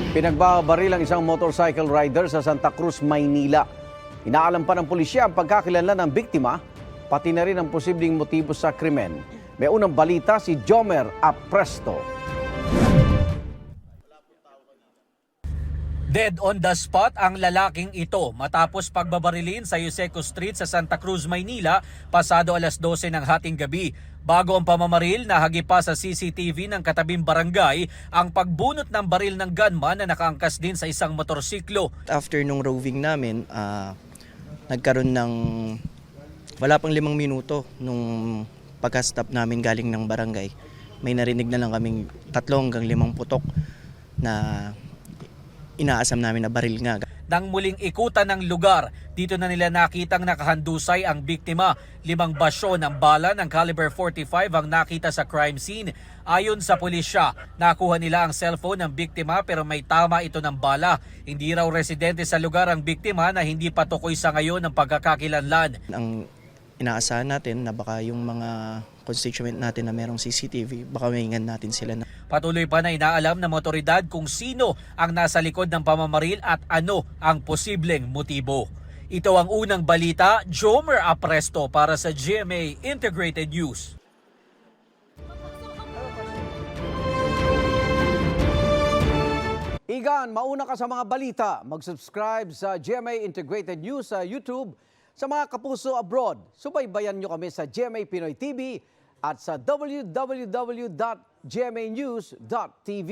Pinagbabaril ang isang motorcycle rider sa Santa Cruz, Maynila. Inaalam pa ng pulisya ang pagkakilanlan ng biktima, pati na rin ang posibleng motibo sa krimen. May unang balita si Jomer Apresto. Dead on the spot ang lalaking ito matapos pagbabarilin sa Yuseco Street sa Santa Cruz, Maynila pasado alas 12 ng hating gabi. Bago ang pamamaril, nahagi pa sa CCTV ng katabing barangay ang pagbunot ng baril ng gunman na nakaangkas din sa isang motorsiklo. After nung roving namin, nagkaroon ng wala pang 5 minuto nung pagka-stop namin galing ng barangay. May narinig na lang kaming 3 hanggang 5 putok na inaasam namin na baril nga. Nang muling ikutan ng lugar, dito na nila nakitang nakahandusay ang biktima. 5 basyo ng bala ng caliber 45 ang nakita sa crime scene. Ayon sa pulisya, nakuha nila ang cellphone ng biktima pero may tama ito ng bala. Hindi raw residente sa lugar ang biktima na hindi patukoy sa ngayon ng pagkakakilanlan. Ang inaasahan natin na baka yung mga constituent natin na merong CCTV, baka mahingan natin sila na. Patuloy pa na inaalam ng motoridad kung sino ang nasa likod ng pamamaril at ano ang posibleng motibo. Ito ang unang balita, Jomer Apresto para sa GMA Integrated News. Igan, mauna ka sa mga balita. Mag-subscribe sa GMA Integrated News sa YouTube. Sa mga kapuso abroad, subaybayan nyo kami sa GMA Pinoy TV at sa www.gmanews.tv.